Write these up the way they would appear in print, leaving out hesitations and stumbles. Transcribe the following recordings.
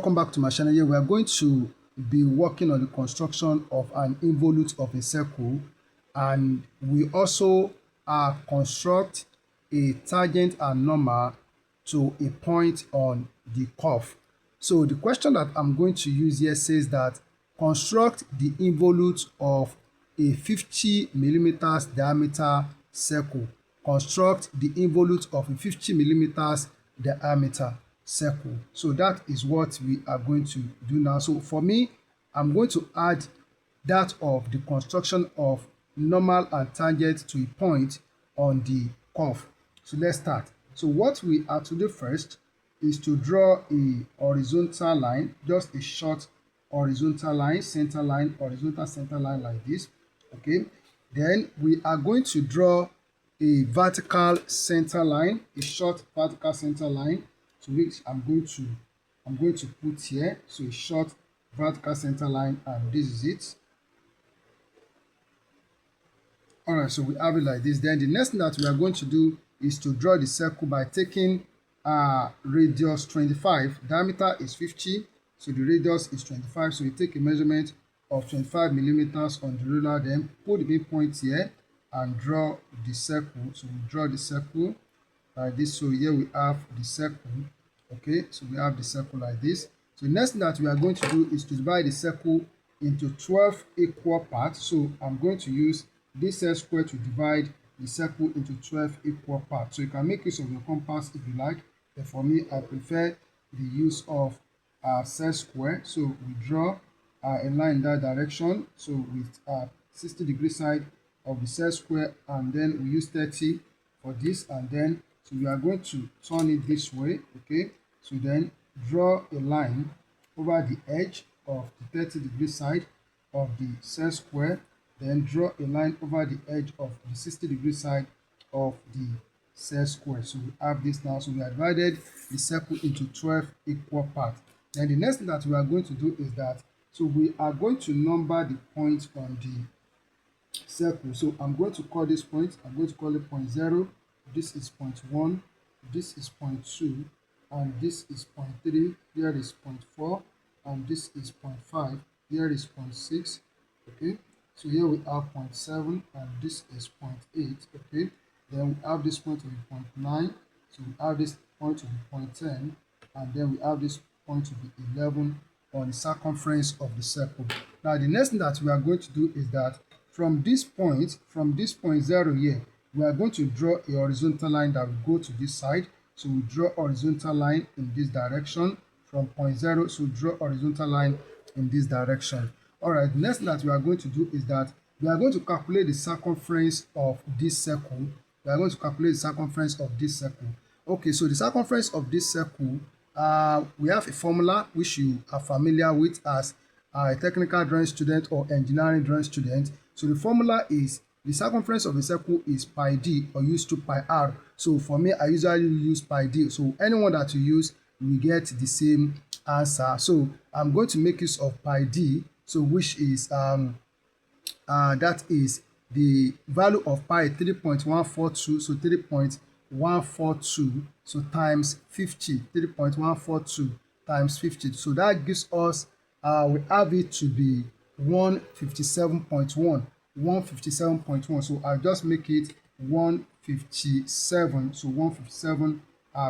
Welcome back to my channel. Here we are going to be working on the construction of an involute of a circle, and we also construct a tangent and normal to a point on the curve. So the question that I'm going to use here says that construct the involute of a 50 millimeters diameter circle. Construct the involute of a 50 millimeters diameter circle. So that is what we are going to do now. So for me, I'm going to add that of the construction of normal and tangent to a point on the curve. So let's start. So what we are to do first is to draw a horizontal line, just a short horizontal line, center line, horizontal center line like this. Okay, then we are going to draw a vertical center line, a short vertical center line, to which I'm going to put here. So a short vertical center line, and this is it. All right, so we have it like this. Then the next thing that we are going to do is to draw the circle by taking radius 25. Diameter is 50, so the radius is 25. So we take a measurement of 25 millimeters on the ruler, then put the midpoint here and draw the circle. So we draw the circle like this. So here we have the circle. Okay, so we have the circle like this. So the next thing that we are going to do is to divide the circle into 12 equal parts. So I'm going to use this set square to divide the circle into 12 equal parts. So you can make use of your compass if you like, but for me, I prefer the use of set square. So we draw a line in that direction. So with 60-degree side of the set square, and then we use 30 for this, and then so we are going to turn it this way. Okay, so then draw a line over the edge of the 30-degree side of the set square, then draw a line over the edge of the 60-degree side of the set square. So we have this now. So we have divided the circle into 12 equal parts. Then the next thing that we are going to do is that, so we are going to number the points on the circle. So I'm going to call this point, I'm going to call it point 0, this is point 1, this is point 2, and this is point 3, here is point 4, and this is point 5, here is point 6. Okay, so here we have point 7, and this is point 8. Okay, then we have this point to be point 9, so we have this point to be point 10, and then we have this point to be 11 on the circumference of the circle. Now the next thing that we are going to do is that from this point 0 here, we are going to draw a horizontal line that will go to this side. So we draw a horizontal line in this direction from point 0. So draw a horizontal line in this direction. All right, the next thing that we are going to do is that we are going to calculate the circumference of this circle. We are going to calculate the circumference of this circle. Okay, so the circumference of this circle, we have a formula which you are familiar with as a technical drawing student or engineering drawing student. So the formula is the circumference of the circle is pi d, or used to pi r. So for me, I usually use pi d. So anyone that you use, we get the same answer. So I'm going to make use of pi d, so which is that is the value of pi 3.142. So 3.142, so times 50, 3.142 times 50. So that gives us we have it to be 157.1. 157.1. So I'll just make it 157. So 157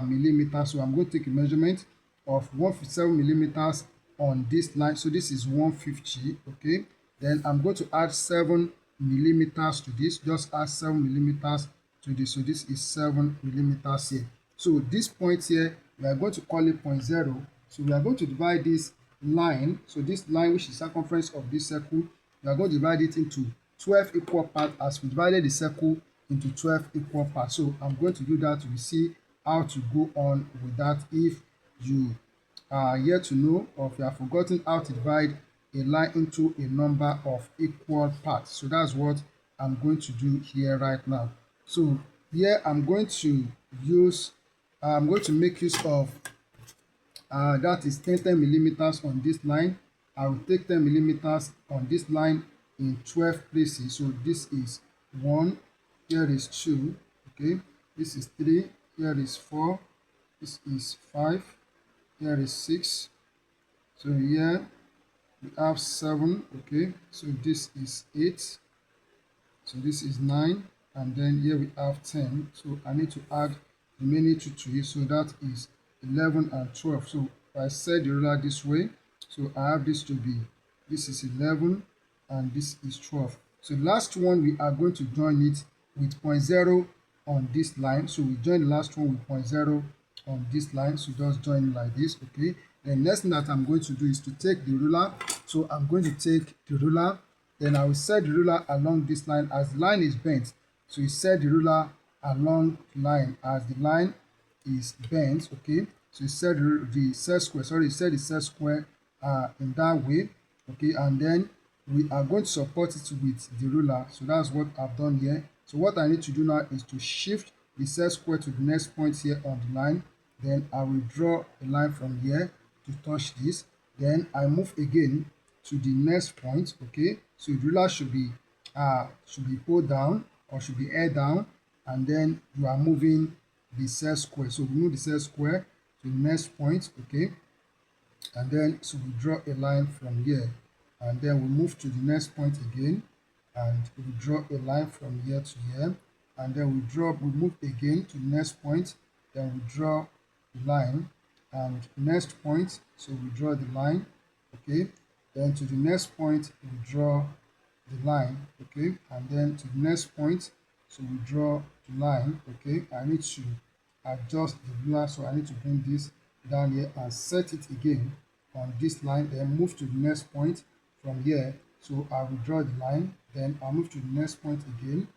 millimeters. So I'm going to take a measurement of 157 millimeters on this line. So this is 150. Okay, then I'm going to add 7 millimeters to this. Just add 7 millimeters to this. So this is 7 millimeters here. So this point here, we are going to call it point 0. So we are going to divide this line. So this line, which is circumference of this circle, we are going to divide it into 12 equal parts, as we divided the circle into 12 equal parts. So I'm going to do that. We see how to go on with that. If you are yet to know, or if you have forgotten how to divide a line into a number of equal parts, so that's what I'm going to do here right now. So here I'm going to make use of that is 10 millimeters on this line. I will take 10 millimeters on this line in 12 places. So this is 1, here is 2, okay, this is 3, here is 4, this is 5, here is 6, So here we have 7, okay, so this is 8, so this is 9, and then here we have 10. So I need to add the remaining 2 to it, so that is 11 and 12. So if I set the ruler this way, so I have this to be, this is 11 and this is 12. So the last one, we are going to join it with 0.0 on this line. So we join the last one with 0.0 on this line, so just join it like this, okay. Then next thing that I'm going to do is to take the ruler. So I'm going to take the ruler, then I will set the ruler along this line as the line is bent. So you set the ruler along the line as the line is bent, okay. So you set the set square, sorry, you set the set square in that way, okay, and then we are going to support it with the ruler. So that's what I've done here. So what I need to do now is to shift the set square to the next point here on the line. Then I will draw a line from here to touch this. Then I move again to the next point, okay. So the ruler should be pulled down or should be held down, and then you are moving the set square. So we move the set square to the next point, okay, and then so we draw a line from here, and then we move to the next point again, and we draw a line from here to here, and then we move again to the next point, then we draw the line, and next point, so we draw the line, okay, then to the next point we draw the line, okay, and then to the next point, so we draw the line, okay. I need to adjust the ruler, so I need to bring this down here and set it again on this line, then move to the next point from here. So I will draw the line, then I'll move to the next point again,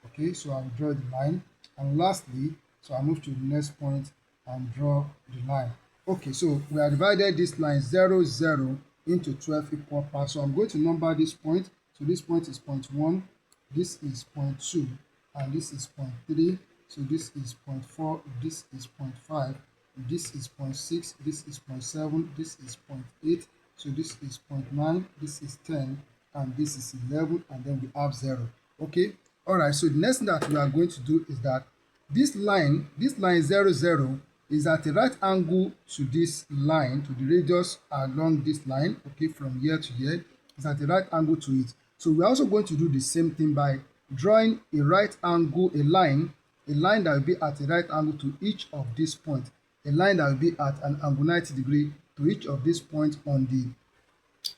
okay, so I will draw the line, and lastly, so I move to the next point and draw the line. Okay, so we have divided this line 0, 0 into 12 equal parts. So I'm going to number this point. So this point is 0.1, this is 0.2, and this is 0.3. So this is 0.4, this is 0.5, this is 0.6, this is 0.7, this is 0.8, so this is 0.9, this is 10, and this is 11, and then we have 0. Okay, all right. So the next thing that we are going to do is that this line 0, 0 is at a right angle to this line, to the radius along this line, okay, from here to here. It's at a right angle to it. So we're also going to do the same thing by drawing a right angle, a line that will be at a right angle to each of these points, a line that will be at an angle 90 degree to each of these points on the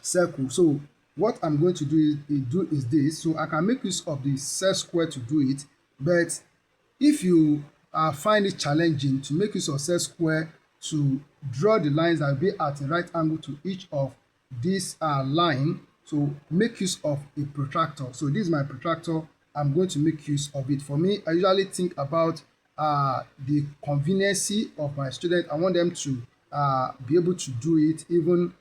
circle. So what I'm going to do is this. So I can make use of the set square to do it, but if you find it challenging to make use of set square to draw the lines that will be at a right angle to each of this line, so make use of a protractor. So this is my protractor. I'm going to make use of it. For me, I usually think about the conveniency of my student. I want them to be able to do it even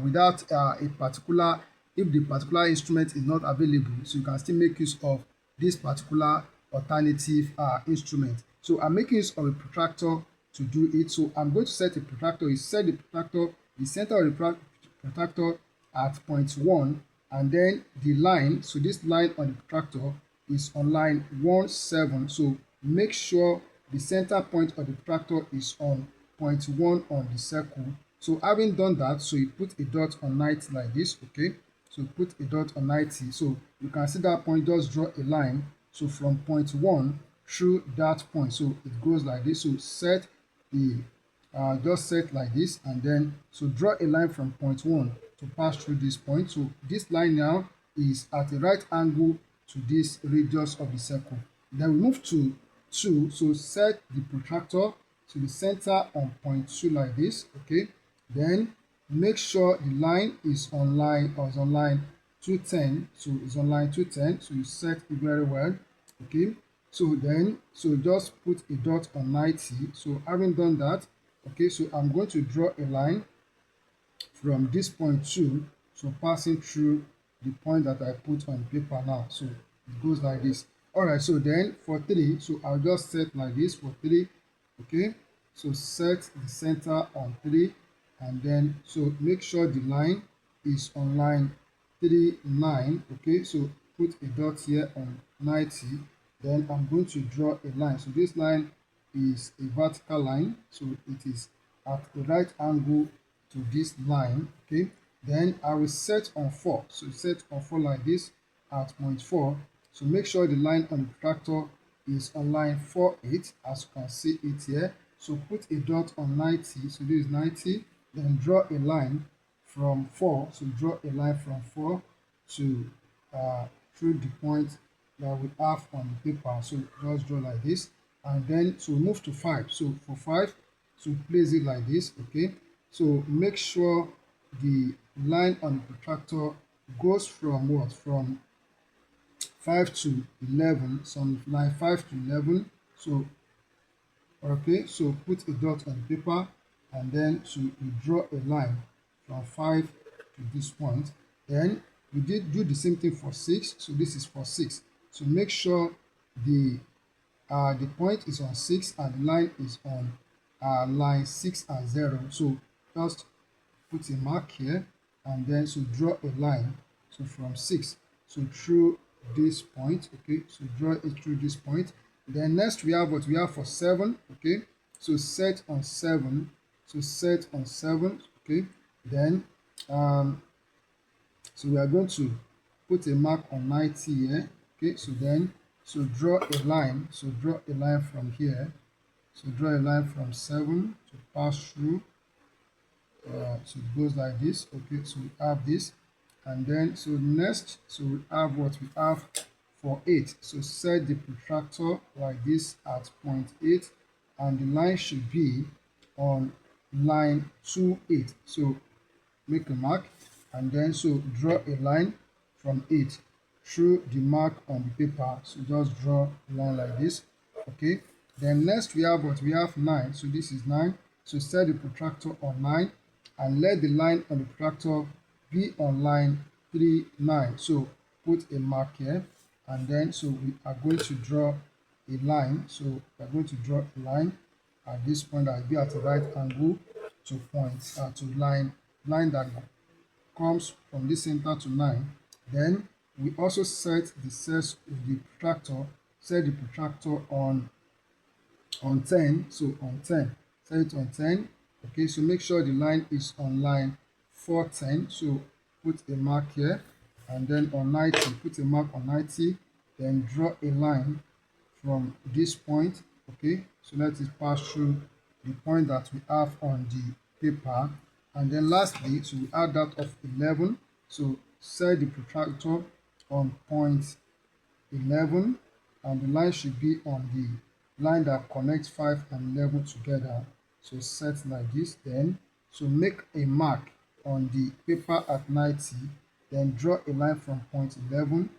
without a particular, if the particular instrument is not available, so you can still make use of this particular alternative instrument. So I'm making use of a protractor to do it. So I'm going to set a protractor. You set the protractor, the center of the protractor at 0.1, and then the line, so this line on the protractor is on line 17. So make sure the center point of the protractor is on 0.1 on the circle. So having done that, so you put a dot on 90 like this, okay. So put a dot on 90. So you can see that point, just draw a line. So from 0.1 through that point, so it goes like this. So set the just set like this, and then so draw a line from 0.1 to pass through this point. So this line now is at a right angle to this radius of the circle. Then we move to 2. So set the protractor to the center on 0.2 like this, okay. Then make sure the line is on line 210. So it's on line 210. So you set it very well, okay. So then so just put a dot on 90. So having done that, okay, so I'm going to draw a line from this point 2, so passing through the point that I put on paper now. So it goes like this. All right, so then for 3, so I'll just set like this for 3, okay. So set the center on 3, and then so make sure the line is on line 39, okay. So put a dot here on 90. Then I'm going to draw a line. So this line is a vertical line, so it is at a right angle to this line. Okay, then I will set on 4. So set on 4 like this at point 4. So make sure the line on the protractor is on line 48, as you can see it here. So put a dot on 90. So this is 90. Then draw a line from 4. So draw a line from 4 to through the point that we have on the paper. So just draw like this, and then so move to 5. So for 5, so place it like this. Okay, so make sure the line on the protractor goes from what, from 5 to 11, some line 5 to 11. So okay, so put a dot on the paper, and then so we draw a line from 5 to this point. Then we did do the same thing for 6. So this is for 6. So make sure the point is on 6 and the line is on line 6 and 0. So just put a mark here, and then so draw a line, so from 6 so through this point. Okay, so draw it through this point. Then next we have what we have for 7. Okay, so set on 7. So set on 7. Okay, then so we are going to put a mark on 90 here. Okay, so then so draw a line. So draw a line from here. So draw a line from 7 to pass through. So it goes like this. Okay, so we have this, and then so next, so we have what we have for 8. So set the protractor like this at point 8, and the line should be on line 28. So make a mark, and then so draw a line from 8 through the mark on the paper. So just draw a line like this. Okay, then next we have what we have 9. So this is 9. So set the protractor on 9, and let the line on the protractor be on line 39. So put a mark here, and then so we are going to draw a line. So we are going to draw a line at this point that will be at a right angle to point to line that comes from this center to 9. Then we also set the protractor, set the protractor on 10. So on 10, set it on 10. Okay, so make sure the line is on line 410. So put a mark here, and then on 90, put a mark on 90. Then draw a line from this point. Okay, so let it pass through the point that we have on the paper. And then lastly, so we add that of 11. So set the protractor on point 11, and the line should be on the line that connects 5 and 11 together. So set like this. Then so make a mark on the paper at 90, then draw a line from point 11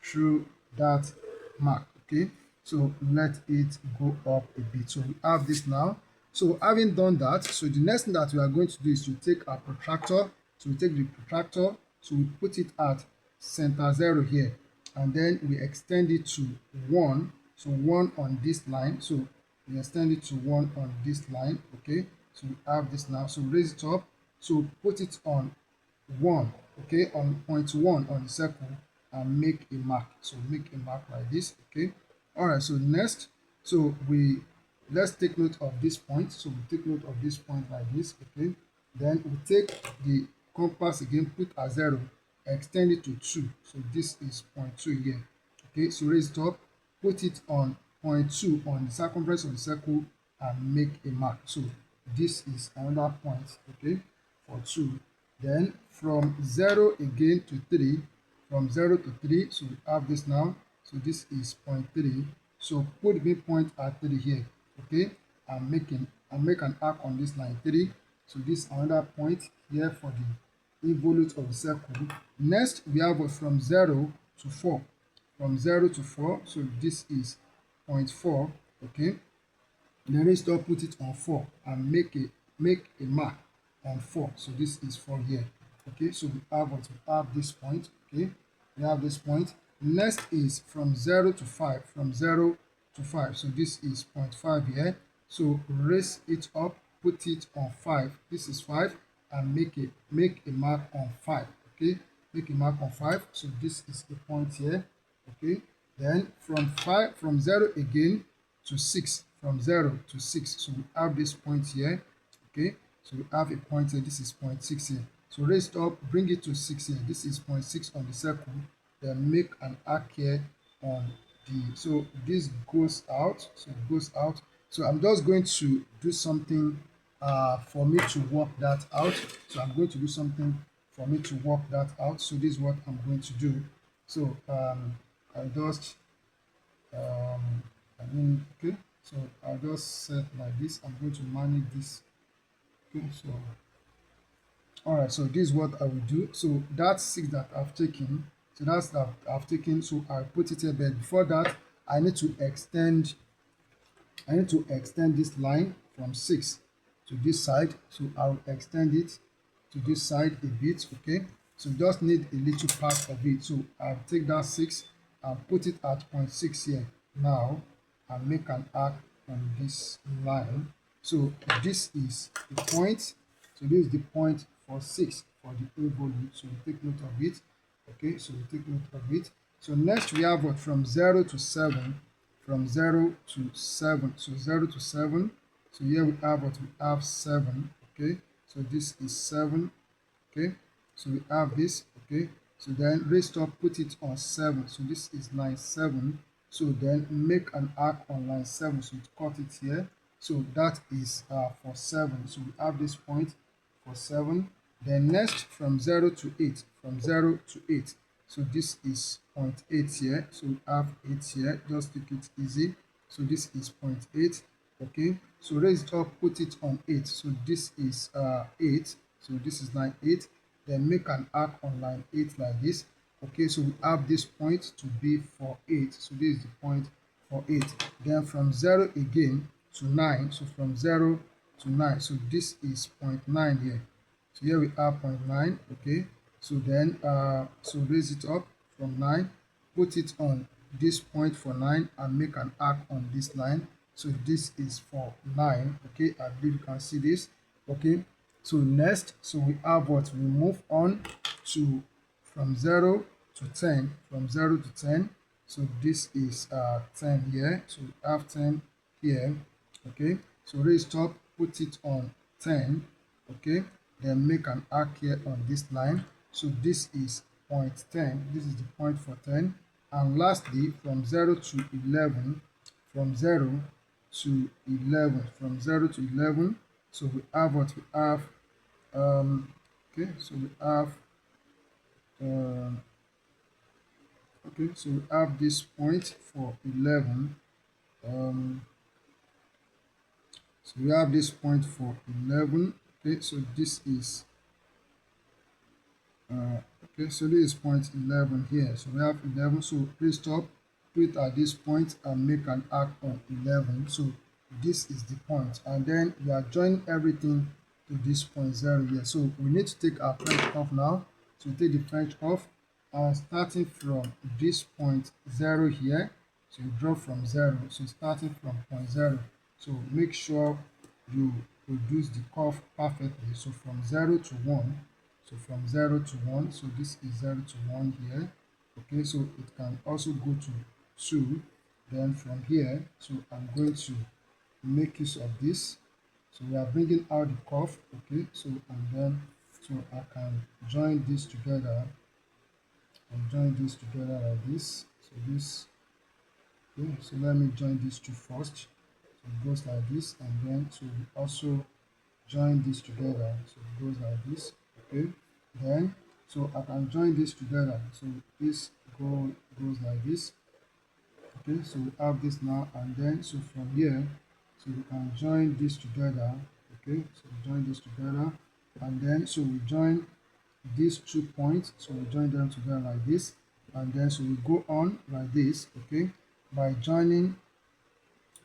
through that mark. Okay, so let it go up a bit. So we have this now. So having done that, so the next thing that we are going to do is to take our protractor. So we take the protractor, so we put it at center 0 here, and then we extend it to 1. So 1 on this line. So we extend it to 1 on this line. Okay, so we have this now. So raise it up. So put it on 1. Okay, on point 1 on the circle, and make a mark. So make a mark like this. Okay, all right. So next, so let's take note of this point. So we take note of this point like this. Okay, then we take the compass again, put a 0, extend it to 2. So this is point 2 here. Okay, so raise it up, put it on point 2 on the circumference of the circle, and make a mark. So this is another point. Okay, for 2. Then from 0 again to 3, from 0 to 3, so we have this now. So this is point 3. So put the midpoint at 3 here. Okay, and make an arc on this line 3. So this is another point here for the involute of the circle. Next we have from 0 to 4. From 0 to 4, so this is point 4. Okay, then let's stop, put it on 4, and make a mark on 4. So this is 4 here. Okay, so we have this point. Okay, we have this point. Next is from 0 to 5. From 0 to 5, so this is point 5 here. So raise it up, put it on 5. This is 5, and make a mark on 5. Okay, make a mark on 5. So this is the point here. Okay, then from 0 again to 6. From 0 to 6, so we have this point here. Okay, So we have a point here, this is 0.6 here. So raise it up, bring it to 6 here. This is 0.6 on the circle. Then make an arc here on the, so this goes out, so it goes out. So I'm just going to do something for me to work that out. So I'm going to do something for me to work that out. So this is what I'm going to do. So I just okay, so I'll just set like this. I'm going to manage this. Okay, so all right, so this is what I will do. So that's 6 that I've taken. So that's that I've taken. So I'll put it here, but before that, I need to extend this line from 6 to this side. So I'll extend it to this side a bit. Okay, so just need a little part of it. So I'll take that 6 and put it at 0.6 here now and make an arc on this line. So this is the point. So this is the point for 6 for the involute. So we take note of it. Okay, so we take note of it. So next we have what from 0 to 7. From 0 to 7. So 0 to 7. So here we have what we have 7. Okay, so this is 7. Okay, so we have this. Okay, so then raise up, put it on 7. So this is line 7. So then make an arc on line 7. So it cut it here. So that is for 7. So we have this point for 7. Then next from 0 to 8. From 0 to 8. So this is 0.8 here. So we have 8 here. Just take it easy. So this is 0.8. Okay, so raise it up, put it on 8. So this is 8. So this is line 8. Then make an arc on line 8 like this. Okay, so we have this point to be for 8. So this is the point for 8. Then from 0 again to 9. So from 0 to 9. So this is 0.9 here. So here we have 0.9. Okay, so then so raise it up from 9, put it on this point for 9 and make an arc on this line. So this is for 9. Okay, I believe you can see this. Okay, so next, so we have what we move on to from 0 to 10. From 0 to 10. So this is 10 here. So we have 10 here. Okay, so raise it up, put it on 10. Okay, then make an arc here on this line. So this is point 10. This is the point for 10. And lastly, from 0 to 11. From 0 to 11. From 0 to 11. So we have what we have. Okay, so we have. Okay, so we have this point for 11. So we have this point for 11. Okay, so this is okay, so this is point 11 here. So we have 11. So please stop, put it at this point and make an arc on 11. So this is the point, and then we are joining everything to this point 0 here. So we need to take our French off now. So we take the French off, and starting from this point 0 here. So you draw from 0. So starting from point 0. So make sure you produce the curve perfectly. So from 0 to 1. So from 0 to 1. So this is 0 to 1 here. Okay, so it can also go to 2. Then from here, so I'm going to make use of this. So we are bringing out the curve. Okay, so and then so I can join this together and join this together like this. So this, okay, so let me join these two first. So it goes like this, and then so we also join this together. So it goes like this. Okay, then so I can join this together. So this goes like this. Okay, so we have this now, and then so from here, so we can join this together. Okay, so we join this together, and then so we join these 2 points. So we join them together like this, and then so we go on like this. Okay, by joining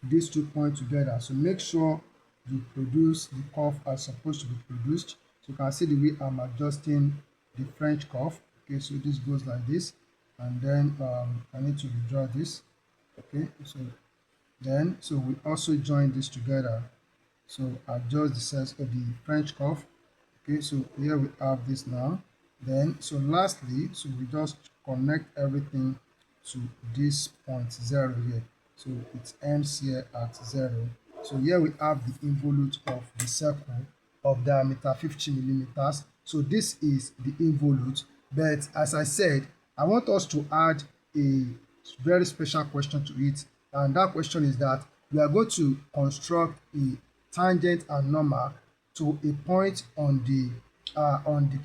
these 2 points together. So make sure you produce the curve as supposed to be produced. So you can see the way I'm adjusting the French curve. Okay, so this goes like this, and then I need to redraw this. Okay, so then so we also join this together. So adjust the size of the French curve. Okay, so here we have this now. Then so lastly, so we just connect everything to this point 0 here. So it ends here at 0. So here we have the involute of the circle of diameter 50 millimeters. So this is the involute. But as I said, I want us to add a very special question to it, and that question is that we are going to construct a tangent and normal to a point on the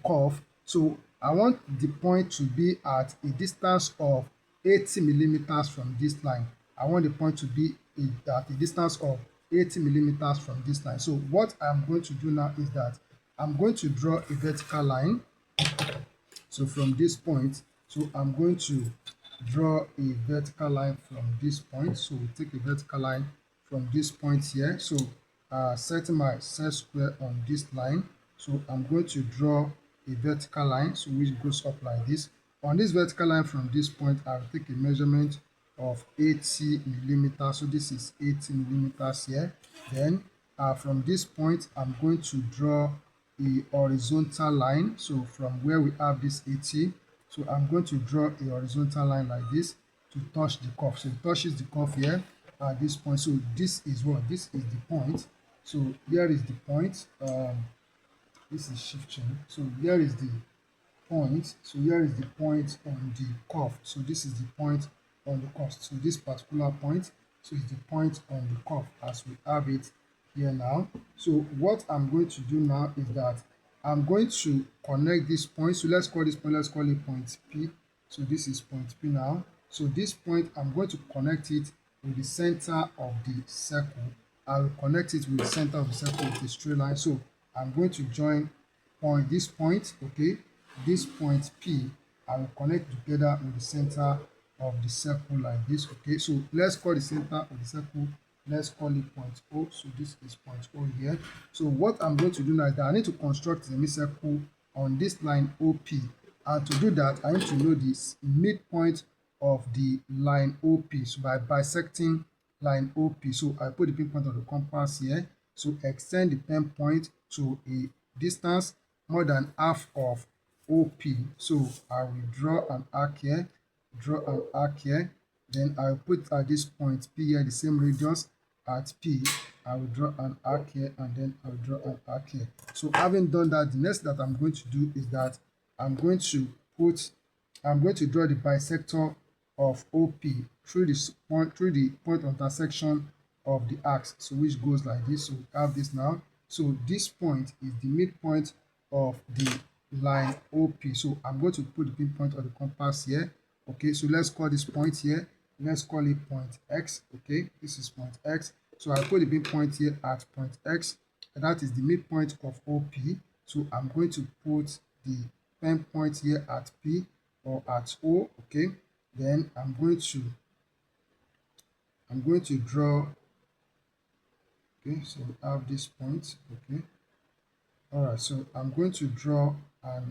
curve. So I want the point to be at a distance of 80 millimeters from this line. I want the point to be at a distance of 80 millimeters from this line. So what I'm going to do now is that I'm going to draw a vertical line. So from this point, so I'm going to draw a vertical line from this point. So we take a vertical line from this point here. So setting my set square on this line. So I'm going to draw a vertical line, so which goes up like this. On this vertical line from this point, I'll take a measurement of 80 millimeters. So this is 80 millimeters here. Then from this point, I'm going to draw a horizontal line. So from where we have this 80, so I'm going to draw a horizontal line like this to touch the curve. So it touches the curve here at this point. So this is what? This is the point. So here is the point. This is shifting. So here is the point. So here is the point on the curve. So this is the point on the curve. So this particular point, so is the point on the curve as we have it here now. So what I'm going to do now is that I'm going to connect this point. So let's call this point, let's call it point P. So this is point P now. So this point, I'm going to connect it with the center of the circle. I will connect it with the center of the circle with a straight line. So I'm going to join this point, okay, this point P, I will connect together with the center of the circle like this, okay. So let's call the center of the circle, let's call it point O. So this is point O here. So what I'm going to do now is that I need to construct a semicircle on this line OP, and to do that I need to know this midpoint of the line OP. So by bisecting line OP, so I put the pinpoint of the compass here. So extend the pen point to a distance more than half of OP. So I will draw an arc here, then I will put at this point P here the same radius at P. I will draw an arc here, and then I will draw an arc here. So having done that, the next that I'm going to do is that I'm going to draw the bisector of OP through the point of intersection of the arcs, so which goes like this. So we have this now. So this point is the midpoint of the line OP. So I'm going to put the pinpoint of the compass here. Okay, so let's call this point here, let's call it point X. Okay, this is point X. So I put the pinpoint here at point X, and that is the midpoint of OP. So I'm going to put the pen point here at P or at O. Okay, then I'm going to draw. Okay, so we have this point. Okay, all right, so I'm going to draw a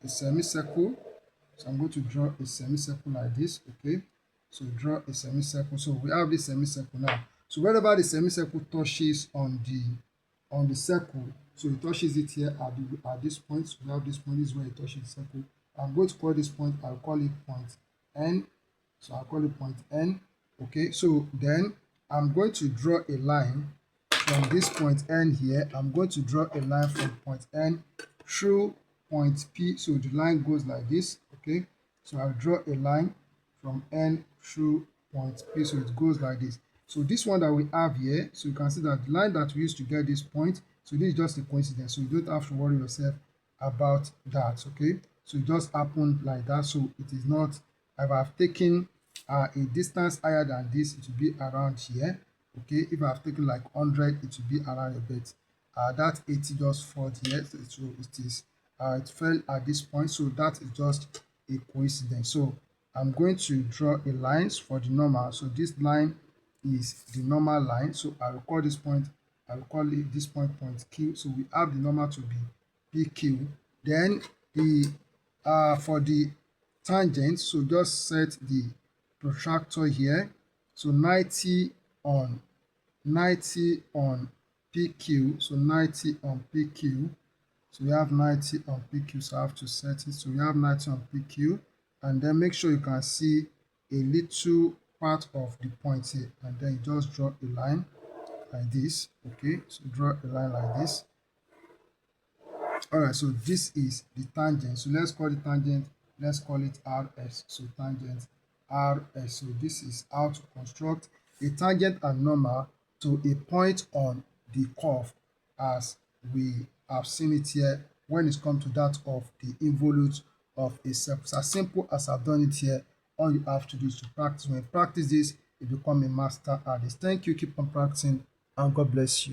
semicircle. So I'm going to draw a semicircle like this. Okay, so draw a semicircle. So we have this semicircle now. So wherever the semicircle touches on the circle, so it touches it here at this point. So we have this point, this is where it touches the circle. I'm going to call this point, I'll call it point N. So I'll call it point N. Okay, so then I'm going to draw a line from this point N here. I'm going to draw a line from point N through point P. So the line goes like this. Okay, so I'll draw a line from N through point P. So it goes like this. So this one that we have here, so you can see that the line that we used to get this point, so this is just a coincidence. So you don't have to worry yourself about that. Okay, so it just happened like that. So it is not, if I've taken a distance higher than this, it will be around here. Okay, if I've taken like 100, it will be around a bit. That 80 just fell here, so it fell at this point. So that is just a coincidence. So I'm going to draw a line for the normal. So this line is the normal line. So I will call this point, I will call it this point point Q. So we have the normal to be PQ. Then the for the tangent, so just set the protractor here. So 90 on PQ. So 90 on PQ. So we have 90 on PQ. So I have to set it. So we have 90 on PQ, and then make sure you can see a little part of the point here, and then you just draw a line like this. Okay, so draw a line like this. All right, so this is the tangent. So let's call the tangent, let's call it RS. So tangent RS. So this is how to construct a tangent and normal to a point on the curve as we have seen it here when it comes to that of the involute of a circle. It's as simple as I've done it here. All you have to do is to practice. When you practice this, you become a master at this. Thank you. Keep on practicing and God bless you.